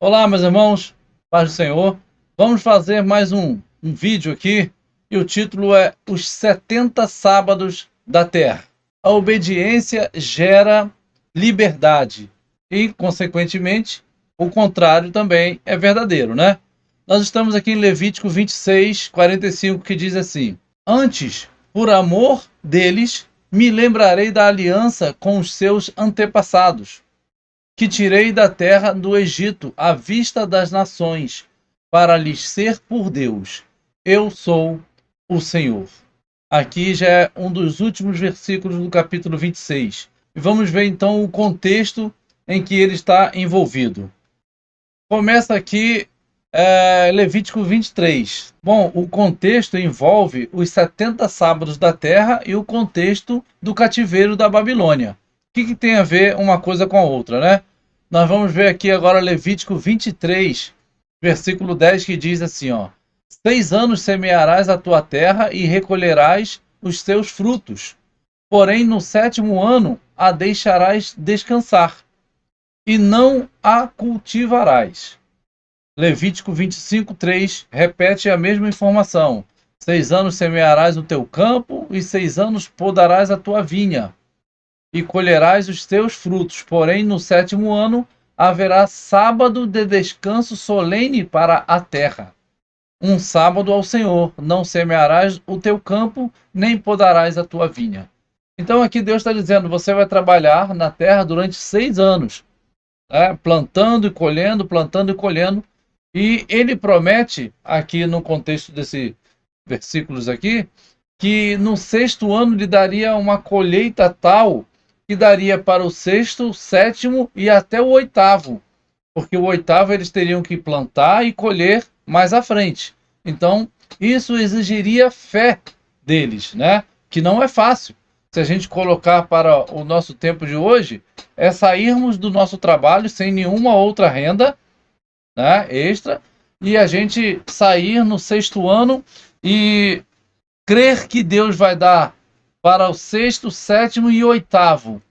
Olá, meus irmãos, paz do Senhor. Vamos fazer mais um vídeo aqui e o título é Os 70 Sábados da Terra. A obediência gera liberdade e, consequentemente, o contrário também é verdadeiro, né? Nós estamos aqui em Levítico 26, 45, que diz assim: Antes, por amor deles, me lembrarei da aliança com os seus antepassados, que tirei da terra do Egito à vista das nações, para lhes ser por Deus. Eu sou o Senhor. Aqui já é um dos últimos versículos do capítulo 26. E vamos ver então o contexto em que ele está envolvido. Começa aqui Levítico 23. Bom, o contexto envolve os 70 sábados da terra e o contexto do cativeiro da Babilônia. O que tem a ver uma coisa com a outra, né? Nós vamos ver aqui agora Levítico 23, versículo 10, que diz assim, ó: 6 anos semearás a tua terra e recolherás os seus frutos. Porém, no 7º ano a deixarás descansar, e não a cultivarás. Levítico 25, 3 repete a mesma informação. 6 anos semearás o teu campo, e 6 anos podarás a tua vinha, e colherás os teus frutos. Porém, no 7º ano haverá sábado de descanso solene para a terra. Um sábado ao Senhor. Não semearás o teu campo, nem podarás a tua vinha. Então aqui Deus está dizendo, você vai trabalhar na terra durante 6 anos, plantando e colhendo, plantando e colhendo. E ele promete, aqui no contexto desses versículos aqui, que no 6º ano lhe daria uma colheita tal que daria para o 6º, 7º e até o 8º, porque o 8º eles teriam que plantar e colher mais à frente. Então, isso exigiria fé deles, né? Que não é fácil. Se a gente colocar para o nosso tempo de hoje, é sairmos do nosso trabalho sem nenhuma outra renda, né, extra, e a gente sair no 6º ano e crer que Deus vai dar para o 6º, 7º e 8º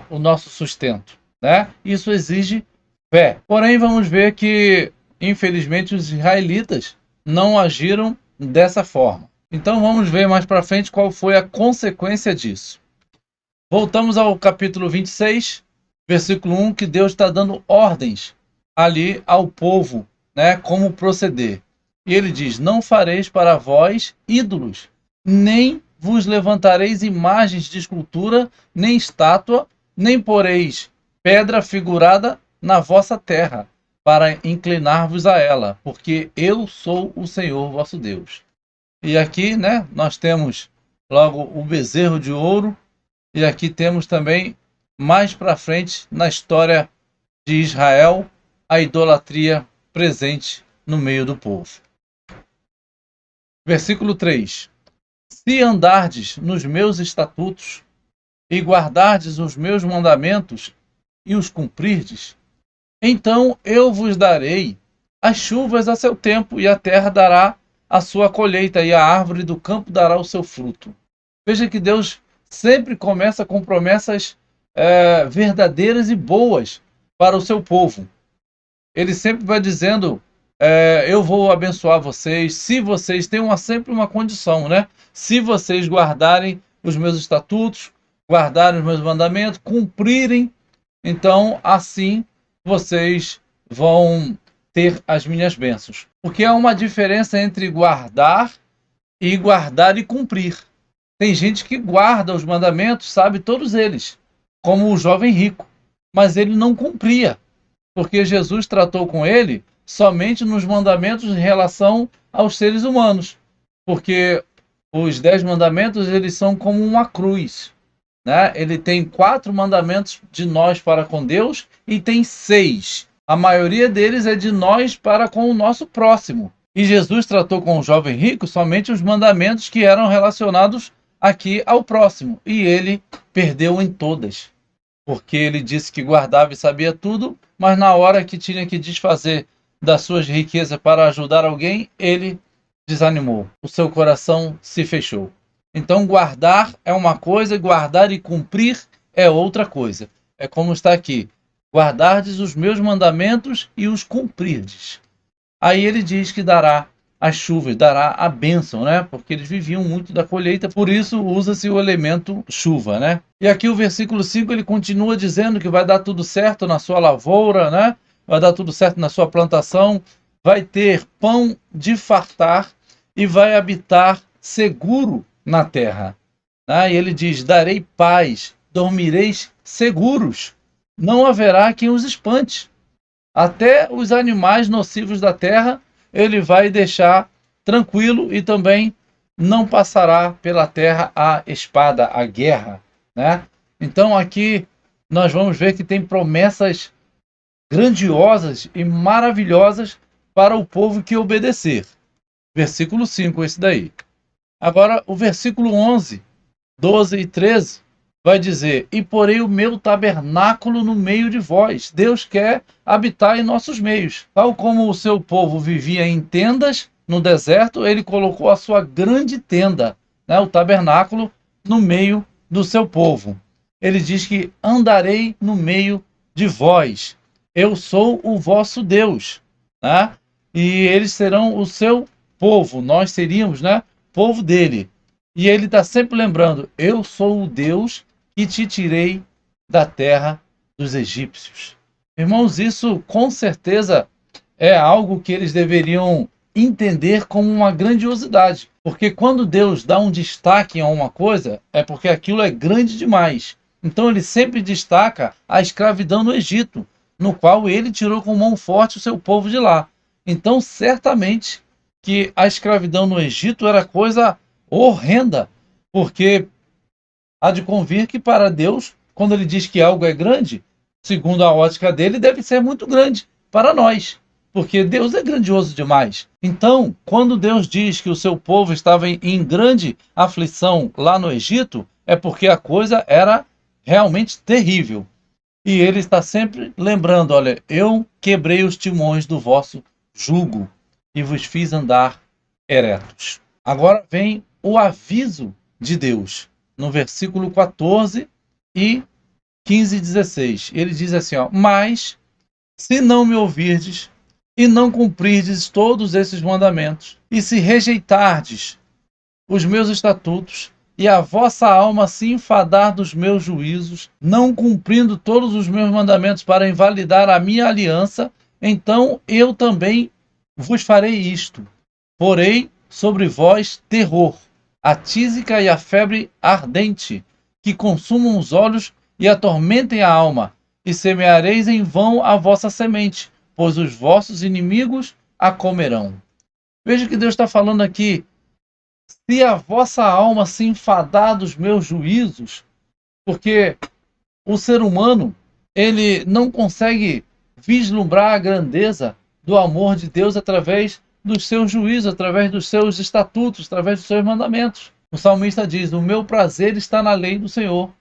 o nosso sustento, né? Isso exige fé. Porém, vamos ver que, infelizmente, os israelitas não agiram dessa forma. Então, vamos ver mais para frente qual foi a consequência disso. Voltamos ao capítulo 26, versículo 1, que Deus está dando ordens ali ao povo, né, como proceder. E ele diz: não fareis para vós ídolos, nem vos levantareis imagens de escultura, nem estátua, nem poreis pedra figurada na vossa terra, para inclinar-vos a ela, porque eu sou o Senhor vosso Deus. E aqui, né, nós temos logo o bezerro de ouro, e aqui temos também, mais para frente, na história de Israel, a idolatria presente no meio do povo. Versículo 3. Se andardes nos meus estatutos e guardardes os meus mandamentos e os cumprirdes, então eu vos darei as chuvas a seu tempo, e a terra dará a sua colheita, e a árvore do campo dará o seu fruto. Veja que Deus sempre começa com promessas verdadeiras e boas para o seu povo. Ele sempre vai dizendo, eu vou abençoar vocês, se vocês têm sempre uma condição, né? Se vocês guardarem os meus estatutos, guardarem os meus mandamentos, cumprirem, então assim vocês vão ter as minhas bênçãos. Porque há uma diferença entre guardar e cumprir. Tem gente que guarda os mandamentos, sabe todos eles, como o jovem rico, mas ele não cumpria, porque Jesus tratou com ele somente nos mandamentos em relação aos seres humanos, porque os 10 mandamentos eles são como uma cruz, né? Ele tem 4 mandamentos de nós para com Deus e tem 6. A maioria deles é de nós para com o nosso próximo. E Jesus tratou com o jovem rico somente os mandamentos que eram relacionados aqui ao próximo, e ele perdeu em todas, porque ele disse que guardava e sabia tudo, mas na hora que tinha que desfazer das suas riquezas para ajudar alguém, ele desanimou. O seu coração se fechou. Então, guardar é uma coisa, guardar e cumprir é outra coisa. É como está aqui. guardardes os meus mandamentos e os cumprirdes. Aí ele diz que dará as chuvas, dará a bênção, né? Porque eles viviam muito da colheita, por isso usa-se o elemento chuva, né? E aqui o versículo 5 ele continua dizendo que vai dar tudo certo na sua lavoura, né? Vai dar tudo certo na sua plantação, vai ter pão de fartar e vai habitar seguro na terra. E ele diz: darei paz, dormireis seguros, não haverá quem os espante. Até os animais nocivos da terra ele vai deixar tranquilo e também não passará pela terra a espada, a guerra, né? Então aqui nós vamos ver que tem promessas grandiosas e maravilhosas para o povo que obedecer. Versículo 5, esse daí. Agora, o versículo 11, 12 e 13 vai dizer: e porei o meu tabernáculo no meio de vós. Deus quer habitar em nossos meios. Tal como o seu povo vivia em tendas no deserto, ele colocou a sua grande tenda, né, o tabernáculo, no meio do seu povo. Ele diz que andarei no meio de vós. Eu sou o vosso Deus, né? E eles serão o seu povo. Nós seríamos, né, povo dele. E ele está sempre lembrando: eu sou o Deus que te tirei da terra dos egípcios. Irmãos, isso com certeza é algo que eles deveriam entender como uma grandiosidade. Porque quando Deus dá um destaque a uma coisa, é porque aquilo é grande demais. Então ele sempre destaca a escravidão no Egito, no qual ele tirou com mão forte o seu povo de lá. Então, certamente que a escravidão no Egito era coisa horrenda, porque há de convir que para Deus, quando ele diz que algo é grande, segundo a ótica dele, deve ser muito grande para nós, porque Deus é grandioso demais. Então, quando Deus diz que o seu povo estava em grande aflição lá no Egito, é porque a coisa era realmente terrível. E ele está sempre lembrando: olha, eu quebrei os timões do vosso jugo e vos fiz andar eretos. Agora vem o aviso de Deus, no versículo 14 e 15 e 16. Ele diz assim: mas se não me ouvirdes e não cumprirdes todos esses mandamentos, e se rejeitardes os meus estatutos, e a vossa alma se enfadar dos meus juízos, não cumprindo todos os meus mandamentos para invalidar a minha aliança, então eu também vos farei isto: porei sobre vós terror, a tísica e a febre ardente, que consumam os olhos e atormentem a alma, e semeareis em vão a vossa semente, pois os vossos inimigos a comerão. Veja que Deus está falando aqui: se a vossa alma se enfadar dos meus juízos, porque o ser humano, ele não consegue vislumbrar a grandeza do amor de Deus através dos seus juízos, através dos seus estatutos, através dos seus mandamentos. O salmista diz: o meu prazer está na lei do Senhor,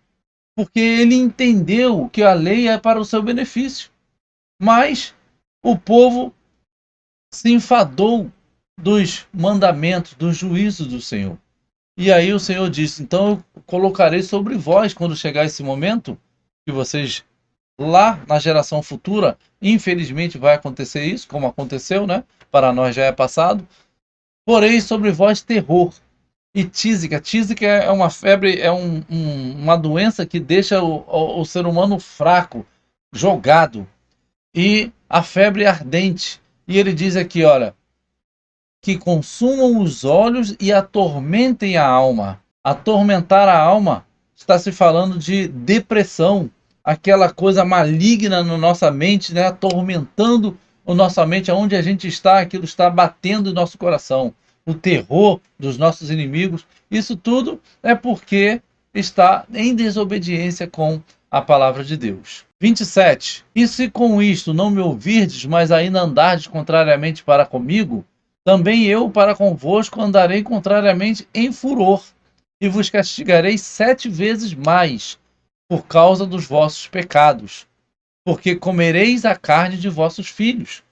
porque ele entendeu que a lei é para o seu benefício. Mas o povo se enfadou dos mandamentos, dos juízos do Senhor. E aí o Senhor disse: então eu colocarei sobre vós, quando chegar esse momento, que vocês lá na geração futura, infelizmente vai acontecer isso, como aconteceu, né? Para nós já é passado. Porém sobre vós terror e tísica. Tísica é uma febre, é uma doença que deixa o ser humano fraco, jogado. E a febre ardente. E ele diz aqui, olha, que consumam os olhos e atormentem a alma. Atormentar a alma está se falando de depressão, aquela coisa maligna na nossa mente, né? Atormentando a nossa mente, aonde a gente está, aquilo está batendo em nosso coração. O terror dos nossos inimigos, isso tudo é porque está em desobediência com a palavra de Deus. 27. E se com isto não me ouvirdes, mas ainda andardes contrariamente para comigo, também eu para convosco andarei contrariamente em furor, e vos castigarei 7 vezes mais, por causa dos vossos pecados, porque comereis a carne de vossos filhos,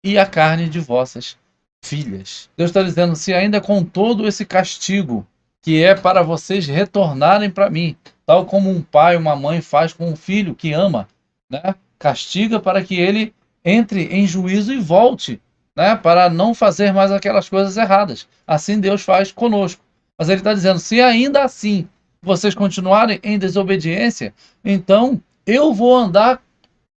e a carne de vossas filhas. Deus está dizendo: se ainda com todo esse castigo, que é para vocês retornarem para mim, tal como um pai, uma mãe faz com um filho que ama, né? castiga para que ele entre em juízo e volte, né, para não fazer mais aquelas coisas erradas. Assim Deus faz conosco. Mas ele está dizendo, se ainda assim vocês continuarem em desobediência, então eu vou andar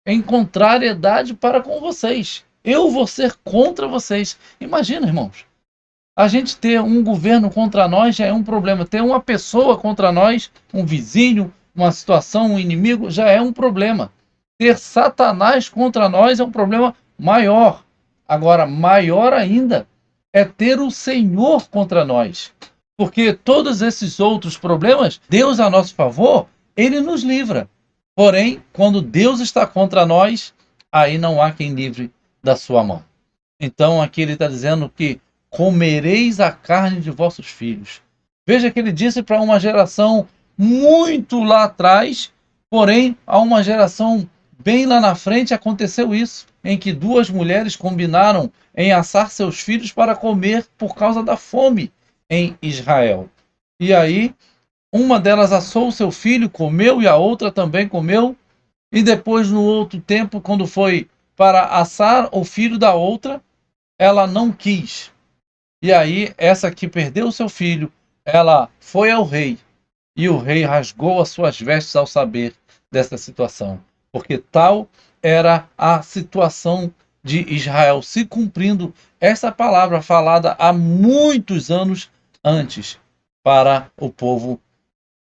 em contrariedade para com vocês. Eu vou ser contra vocês. Imagina, irmãos, a gente ter um governo contra nós já é um problema. Ter uma pessoa contra nós, um vizinho, uma situação, um inimigo, já é um problema. Ter Satanás contra nós é um problema maior. Agora, maior ainda é ter o Senhor contra nós. Porque todos esses outros problemas, Deus a nosso favor, ele nos livra. Porém, quando Deus está contra nós, aí não há quem livre da sua mão. Então, aqui ele está dizendo que comereis a carne de vossos filhos. Veja que ele disse para uma geração muito lá atrás, porém, a uma geração bem lá na frente aconteceu isso, em que duas mulheres combinaram em assar seus filhos para comer por causa da fome em Israel. E aí, uma delas assou o seu filho, comeu, e a outra também comeu. E depois, no outro tempo, quando foi para assar o filho da outra, ela não quis. E aí, essa que perdeu o seu filho, ela foi ao rei. E o rei rasgou as suas vestes ao saber dessa situação. Porque tal era a situação de Israel, se cumprindo essa palavra falada há muitos anos antes para o povo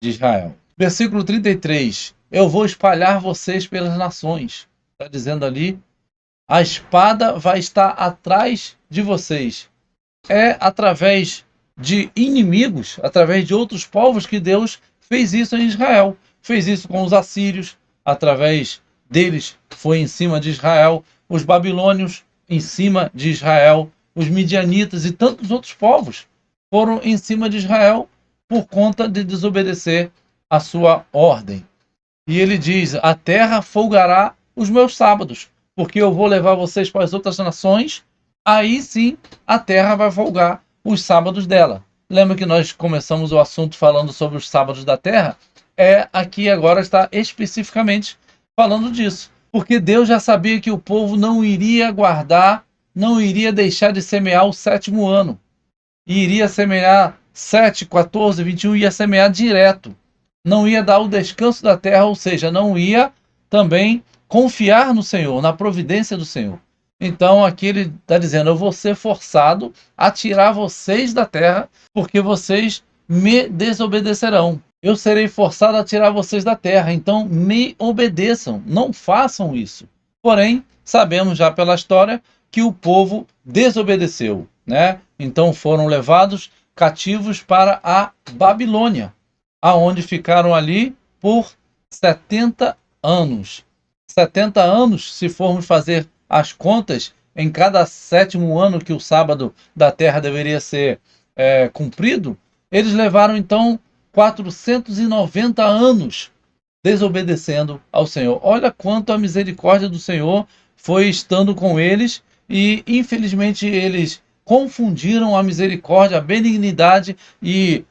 de Israel. Versículo 33. Eu vou espalhar vocês pelas nações. Está dizendo ali, a espada vai estar atrás de vocês. É através de inimigos, através de outros povos que Deus fez isso em Israel. Fez isso com os assírios, através deles foi em cima de Israel, os babilônios em cima de Israel, os midianitas e tantos outros povos foram em cima de Israel por conta de desobedecer a sua ordem. E ele diz, a terra folgará os meus sábados, porque eu vou levar vocês para as outras nações, aí sim a terra vai folgar os sábados dela. Lembra que nós começamos o assunto falando sobre os sábados da terra? Aqui agora está especificamente falando disso. Porque Deus já sabia que o povo não iria guardar, não iria deixar de semear o 7º ano. E iria semear 7, 14, 21, ia semear direto. Não ia dar o descanso da terra, ou seja, não ia também confiar no Senhor, na providência do Senhor. Então aqui ele está dizendo, eu vou ser forçado a tirar vocês da terra, porque vocês me desobedecerão. Eu serei forçado a tirar vocês da terra, então me obedeçam, não façam isso. Porém, sabemos já pela história que o povo desobedeceu, né? Então foram levados cativos para a Babilônia, aonde ficaram ali por 70 anos. 70 anos, se formos fazer as contas, em cada 7º ano que o sábado da terra deveria ser cumprido, eles levaram então 490 anos desobedecendo ao Senhor. Olha quanto a misericórdia do Senhor foi estando com eles e, infelizmente, eles confundiram a misericórdia, a benignidade e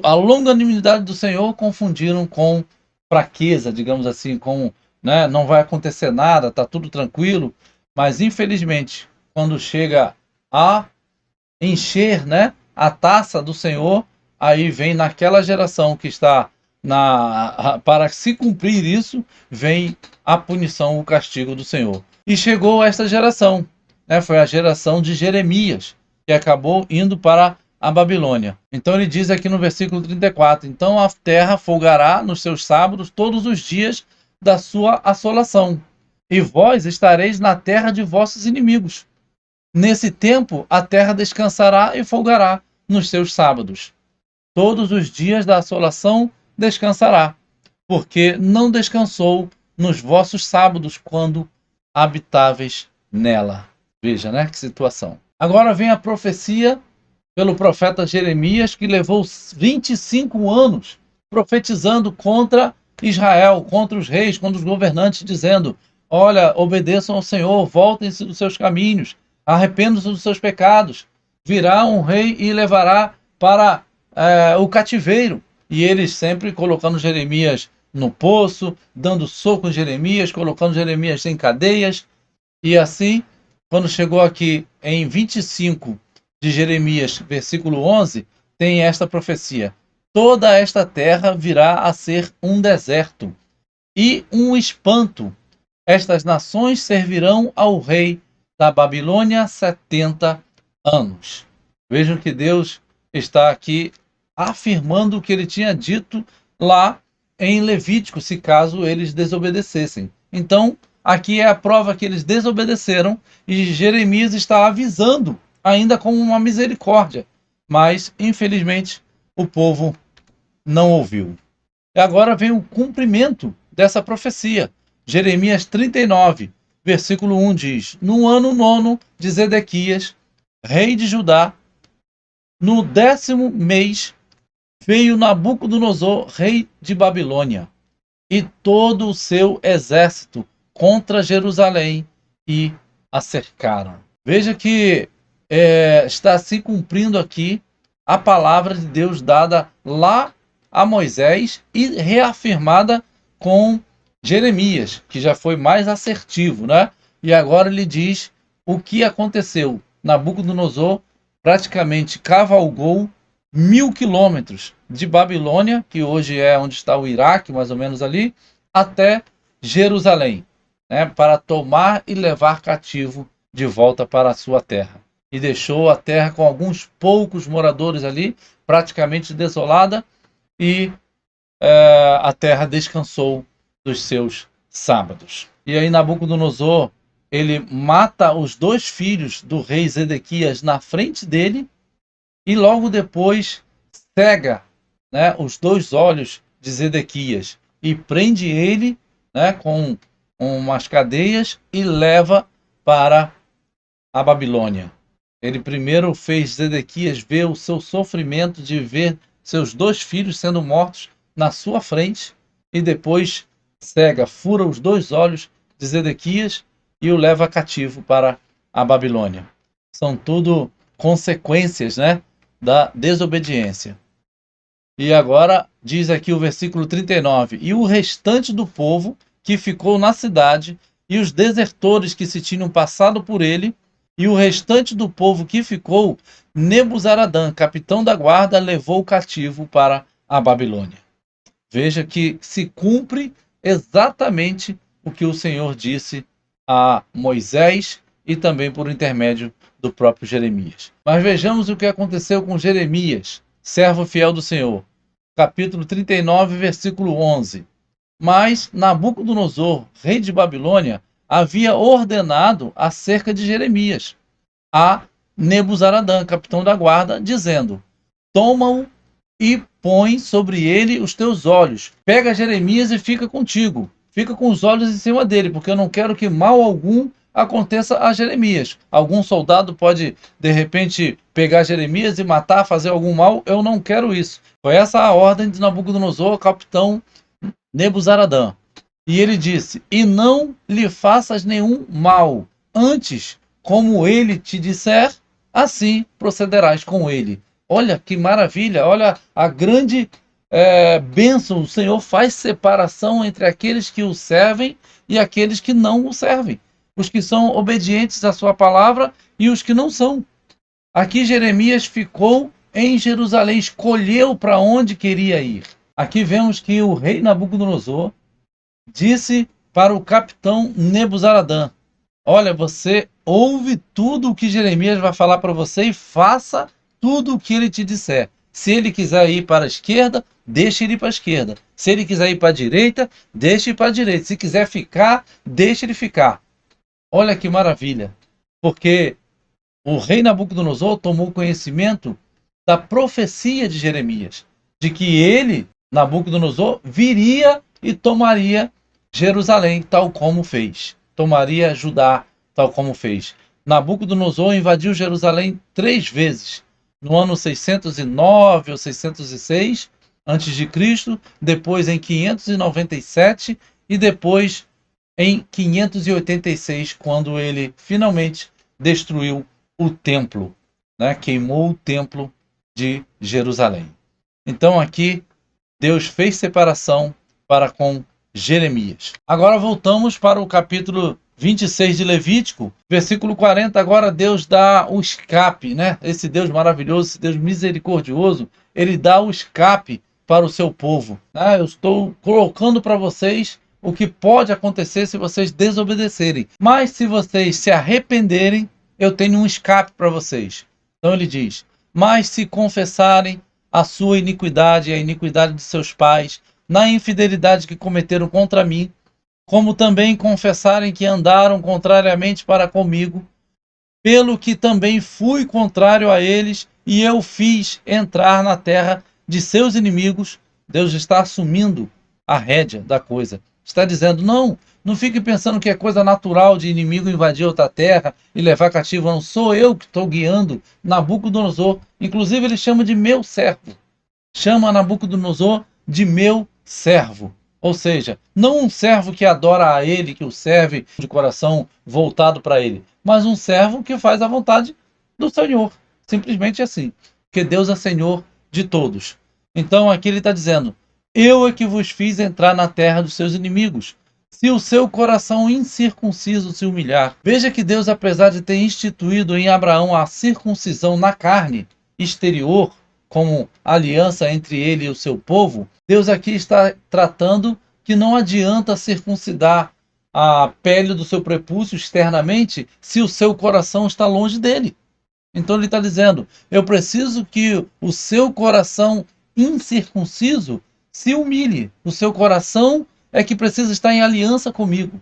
a longanimidade do Senhor, confundiram com fraqueza, digamos assim, com, né, não vai acontecer nada, está tudo tranquilo. Mas, infelizmente, quando chega a encher, né, a taça do Senhor, aí vem naquela geração que está para se cumprir isso, vem a punição, o castigo do Senhor. E chegou esta geração, né, foi a geração de Jeremias, que acabou indo para a Babilônia. Então ele diz aqui no versículo 34, então a terra folgará nos seus sábados todos os dias da sua assolação, e vós estareis na terra de vossos inimigos. Nesse tempo a terra descansará e folgará nos seus sábados. Todos os dias da assolação descansará, porque não descansou nos vossos sábados quando habitáveis nela. Veja, né? Que situação. Agora vem a profecia pelo profeta Jeremias, que levou 25 anos profetizando contra Israel, contra os reis, contra os governantes, dizendo, olha, obedeçam ao Senhor, voltem-se dos seus caminhos, arrependam-se dos seus pecados, virá um rei e levará para o cativeiro. E eles sempre colocando Jeremias no poço, dando soco em Jeremias, colocando Jeremias em cadeias. E assim, quando chegou aqui em 25 de Jeremias, versículo 11, tem esta profecia: toda esta terra virá a ser um deserto e um espanto. Estas nações servirão ao rei da Babilônia 70 anos. Vejam que Deus está aqui afirmando o que ele tinha dito lá em Levítico, se caso eles desobedecessem. Então, aqui é a prova que eles desobedeceram e Jeremias está avisando, ainda como uma misericórdia. Mas, infelizmente, o povo não ouviu. E agora vem o cumprimento dessa profecia. Jeremias 39, versículo 1 diz: no ano 9 de Zedequias, rei de Judá, no 10º mês, veio Nabucodonosor, rei de Babilônia, e todo o seu exército contra Jerusalém e a cercaram. Veja que está se cumprindo aqui a palavra de Deus dada lá a Moisés e reafirmada com Jeremias, que já foi mais assertivo, né? E agora ele diz o que aconteceu. Nabucodonosor praticamente cavalgou 1000 quilômetros de Babilônia, que hoje é onde está o Iraque, mais ou menos ali, até Jerusalém, né, para tomar e levar cativo de volta para a sua terra. E deixou a terra com alguns poucos moradores ali, praticamente desolada, e a terra descansou dos seus sábados. E aí Nabucodonosor, ele mata os 2 filhos do rei Zedequias na frente dele, e logo depois cega, né, os 2 olhos de Zedequias e prende ele, né, com umas cadeias e leva para a Babilônia. Ele primeiro fez Zedequias ver o seu sofrimento de ver seus 2 filhos sendo mortos na sua frente, e depois cega, fura os 2 olhos de Zedequias e o leva cativo para a Babilônia. São tudo consequências, né, da desobediência. E agora diz aqui o versículo 39: e o restante do povo que ficou na cidade, e os desertores que se tinham passado por ele, e o restante do povo que ficou, Nebuzaradã, capitão da guarda, levou cativo para a Babilônia. Veja que se cumpre exatamente o que o Senhor disse a Moisés e também por intermédio do próprio Jeremias. Mas vejamos o que aconteceu com Jeremias, servo fiel do Senhor. Capítulo 39, versículo 11. Mas Nabucodonosor, rei de Babilônia, havia ordenado acerca de Jeremias a Nebuzaradã, capitão da guarda, dizendo: toma-o e põe sobre ele os teus olhos. Pega Jeremias e fica contigo. Fica com os olhos em cima dele, porque eu não quero que mal algum aconteça a Jeremias. Algum soldado pode, de repente, pegar Jeremias e matar, fazer algum mal. Eu não quero isso. Foi essa a ordem de Nabucodonosor, capitão Nebuzaradã. E ele disse: e não lhe faças nenhum mal. Antes, como ele te disser, assim procederás com ele. Olha que maravilha, olha a grande bênção. O Senhor faz separação entre aqueles que o servem e aqueles que não o servem. Os que são obedientes à sua palavra e os que não são. Aqui Jeremias ficou em Jerusalém, escolheu para onde queria ir. Aqui vemos que o rei Nabucodonosor disse para o capitão Nebuzaradã: olha, você ouve tudo o que Jeremias vai falar para você e faça tudo o que ele te disser. Se ele quiser ir para a esquerda, deixe ele ir para a esquerda. Se ele quiser ir para a direita, deixe ir para a direita. Se quiser ficar, deixe ele ficar. Olha que maravilha. Porque o rei Nabucodonosor tomou conhecimento da profecia de Jeremias, de que ele, Nabucodonosor, viria e tomaria Jerusalém, tal como fez. Tomaria Judá, tal como fez. Nabucodonosor invadiu Jerusalém 3 vezes. No ano 609 ou 606 a.C., depois em 597 e depois em 586, quando ele finalmente destruiu o templo, né? Queimou o templo de Jerusalém. Então aqui Deus fez separação para com Jeremias. Agora voltamos para o capítulo 26 de Levítico, versículo 40. Agora Deus dá o escape, né? Esse Deus maravilhoso, esse Deus misericordioso, ele dá o escape para o seu povo, né? Eu estou colocando para vocês o que pode acontecer se vocês desobedecerem. Mas se vocês se arrependerem, eu tenho um escape para vocês. Então ele diz: mas se confessarem a sua iniquidade e a iniquidade de seus pais, na infidelidade que cometeram contra mim, como também confessarem que andaram contrariamente para comigo, pelo que também fui contrário a eles, e eu fiz entrar na terra de seus inimigos. Deus está assumindo a rédea da coisa. Está dizendo: não fique pensando que é coisa natural de inimigo invadir outra terra e levar cativo. Não sou eu que estou guiando Nabucodonosor. Inclusive ele chama de meu servo. Chama Nabucodonosor de meu servo. Ou seja, não um servo que adora a ele, que o serve de coração voltado para ele, mas um servo que faz a vontade do Senhor. Simplesmente assim. Porque Deus é Senhor de todos. Então aqui ele está dizendo: eu é que vos fiz entrar na terra dos seus inimigos, se o seu coração incircunciso se humilhar. Veja que Deus, apesar de ter instituído em Abraão a circuncisão na carne exterior, como aliança entre ele e o seu povo, Deus aqui está tratando que não adianta circuncidar a pele do seu prepúcio externamente se o seu coração está longe dele. Então ele está dizendo: eu preciso que o seu coração incircunciso se humilhe. O seu coração é que precisa estar em aliança comigo.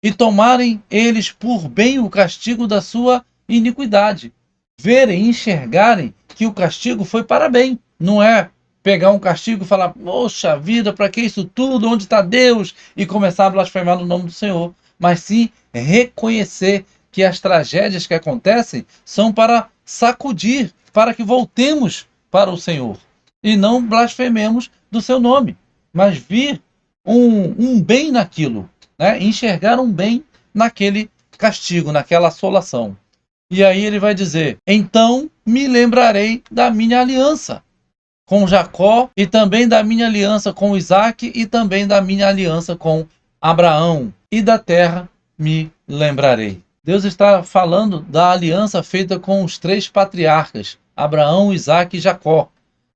E tomarem eles por bem o castigo da sua iniquidade. Verem, enxergarem que o castigo foi para bem. Não é pegar um castigo e falar: poxa vida, para que isso tudo? Onde está Deus? E começar a blasfemar no nome do Senhor. Mas sim reconhecer que as tragédias que acontecem são para sacudir, para que voltemos para o Senhor. E não blasfememos do seu nome. Mas vir um bem naquilo, né? Enxergar um bem naquele castigo, naquela assolação. E aí ele vai dizer: então me lembrarei da minha aliança com Jacó, e também da minha aliança com Isaac, e também da minha aliança com Abraão, e da terra me lembrarei. Deus está falando da aliança feita com os 3 patriarcas, Abraão, Isaac e Jacó,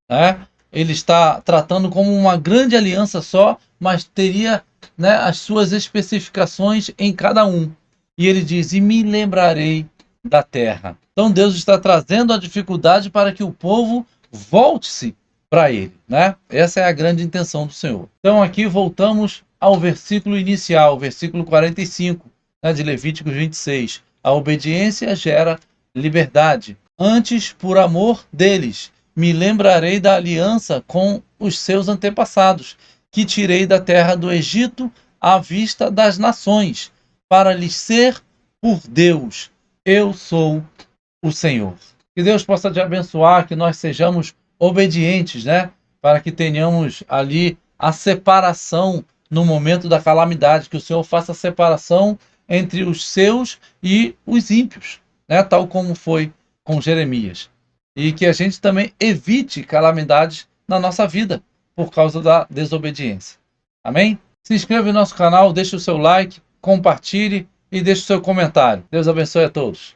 né? Ele está tratando como uma grande aliança só, mas teria, né, as suas especificações em cada um. E ele diz: e me lembrarei da terra. Então Deus está trazendo a dificuldade para que o povo volte-se para ele, né? Essa é a grande intenção do Senhor. Então aqui voltamos ao versículo inicial, versículo 45, né, de Levíticos 26. A obediência gera liberdade. Antes, por amor deles, me lembrarei da aliança com os seus antepassados, que tirei da terra do Egito à vista das nações, para lhes ser por Deus. Eu sou o Senhor. Que Deus possa te abençoar, que nós sejamos obedientes, né? Para que tenhamos ali a separação no momento da calamidade, que o Senhor faça a separação entre os seus e os ímpios, né? Tal como foi com Jeremias. E que a gente também evite calamidades na nossa vida por causa da desobediência. Amém? Se inscreva no nosso canal, deixe o seu like, compartilhe e deixe o seu comentário. Deus abençoe a todos.